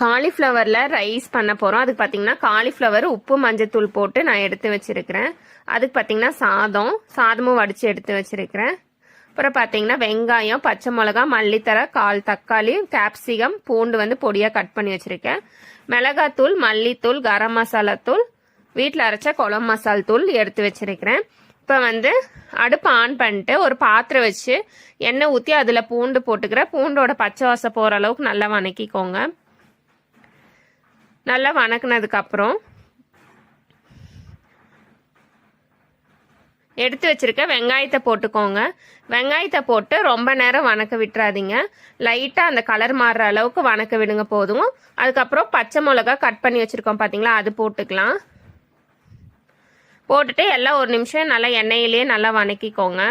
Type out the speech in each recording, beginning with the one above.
காலிஃப்ளவரில் rice பண்ண போகிறோம். அதுக்கு பார்த்தீங்கன்னா காலிஃப்ளவர் உப்பு மஞ்சத்தூள் போட்டு நான் எடுத்து வச்சுருக்கிறேன். அதுக்கு பார்த்தீங்கன்னா சாதமும் வடித்து எடுத்து வச்சுருக்கிறேன். அப்புறம் பார்த்தீங்கன்னா வெங்காயம், பச்சை மிளகா, மல்லித்தழை, 1/4 தக்காளி, கேப்சிகம், பூண்டு வந்து பொடியாக கட் பண்ணி வச்சுருக்கேன். மிளகாத்தூள், மல்லித்தூள், கரம் மசாலா தூள், வீட்டில் அரைச்ச குழம்பு மசால் தூள் எடுத்து வச்சுருக்கிறேன். இப்போ வந்து அடுப்பு ஆன் பண்ணிட்டு ஒரு பாத்திரம் வச்சு எண்ணெய் ஊற்றி அதில் பூண்டு போட்டுக்கிறேன். பூண்டோட பச்சை வாசம் போகிற அளவுக்கு நல்லா வணக்கிக்கோங்க. நல்லா வணக்கினதுக்கப்புறம் எடுத்து வச்சிருக்க வெங்காயத்தை போட்டுக்கோங்க. வெங்காயத்தை போட்டு ரொம்ப நேரம் வணக்க விட்டுறாதீங்க. லைட்டாக அந்த கலர் மாறுற அளவுக்கு வணக்க விடுங்க போதும். அதுக்கப்புறம் பச்சை மிளகா கட் பண்ணி வச்சுருக்கோம் பார்த்தீங்களா, அது போட்டுக்கலாம். போட்டுட்டு எல்லாம் ஒரு நிமிஷம் நல்லா எண்ணெயிலேயே நல்லா வணக்கிக்கோங்க.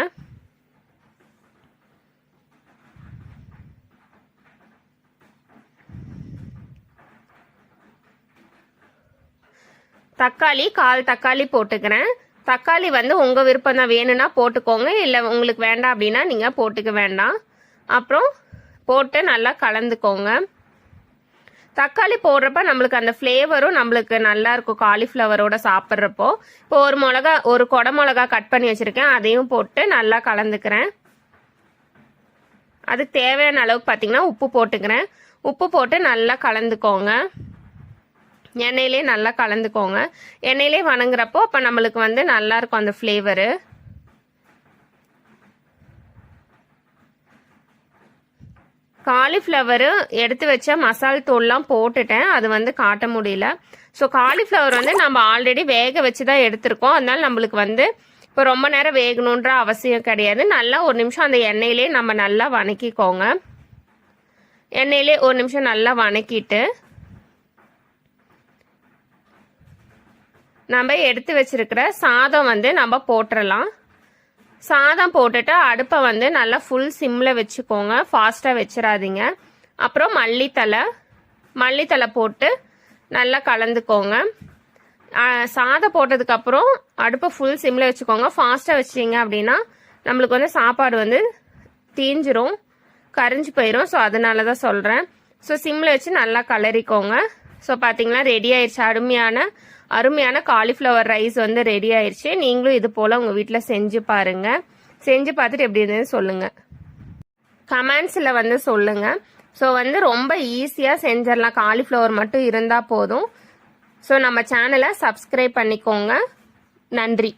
தக்காளி 1/4 தக்காளி போட்டுக்கிறேன். தக்காளி வந்து உங்கள் விருப்பம் தான், வேணும்னா போட்டுக்கோங்க, இல்லை உங்களுக்கு வேண்டாம் அப்படின்னா நீங்கள் போட்டுக்க வேண்டாம். அப்புறம் போட்டு நல்லா கலந்துக்கோங்க. தக்காளி போடுறப்ப நம்மளுக்கு அந்த ஃப்ளேவரும் நம்மளுக்கு நல்லா இருக்கும் காலிஃப்ளவரோட சாப்பிட்றப்போ. இப்போ ஒரு கொடை மிளகா கட் பண்ணி வச்சுருக்கேன், அதையும் போட்டு நல்லா கலந்துக்கிறேன். அதுக்கு தேவையான அளவுக்கு பார்த்தீங்கன்னா உப்பு போட்டுக்கிறேன். உப்பு போட்டு நல்லா கலந்துக்கோங்க. எண்ணெயிலே நல்லா கலந்துக்கோங்க. எண்ணெயிலே வணங்குறப்போ அப்போ நம்மளுக்கு வந்து நல்லா இருக்கும் அந்த ஃப்ளேவரு. காலிஃப்ளவரு எடுத்து வச்ச மசால் தூள்லாம் போட்டுட்டேன், அது வந்து காட்ட முடியல. ஸோ காலிஃப்ளவர் வந்து நம்ம ஆல்ரெடி வேக வச்சு தான் எடுத்திருக்கோம். அதனால நம்மளுக்கு வந்து இப்போ ரொம்ப நேரம் வேகணுன்ற அவசியம் கிடையாது. நல்லா ஒரு நிமிஷம் அந்த எண்ணெயிலே நம்ம நல்லா வணக்கிக்கோங்க. எண்ணெயிலே ஒரு நிமிஷம் நல்லா வணக்கிட்டு நம்ம எடுத்து வச்சிருக்கிற சாதம் வந்து நம்ம போட்டுடலாம். சாதம் போட்டுட்டு அடுப்பை வந்து நல்லா ஃபுல் சிம்மில் வச்சுக்கோங்க, ஃபாஸ்ட்டாக வச்சிடாதீங்க. அப்புறம் மல்லித்தலை போட்டு நல்லா கலந்துக்கோங்க. சாதம் போட்டதுக்கப்புறம் அடுப்பை ஃபுல் சிம்மில் வச்சுக்கோங்க. ஃபாஸ்ட்டாக வச்சிட்டிங்க அப்படின்னா நம்மளுக்கு வந்து சாப்பாடு வந்து தீஞ்சிரும், கரிஞ்சு போயிடும். ஸோ அதனால தான் சொல்கிறேன். ஸோ சிம்மில் வச்சு நல்லா கலரிக்கோங்க. ஸோ பார்த்தீங்கன்னா ரெடி ஆயிடுச்சு. அருமையான காலிஃப்ளவர் ரைஸ் வந்து ரெடி ஆயிடுச்சு. நீங்களும் இது போல் உங்கள் வீட்டில் செஞ்சு பாருங்கள். செஞ்சு பார்த்துட்டு எப்படி இருந்ததுன்னு சொல்லுங்கள், கமெண்ட்ஸில் வந்து சொல்லுங்கள். ஸோ வந்து ரொம்ப ஈஸியாக செஞ்சிடலாம், காலிஃப்ளவர் மட்டும் இருந்தால் போதும். ஸோ நம்ம சேனலை சப்ஸ்கிரைப் பண்ணிக்கோங்க. நன்றி.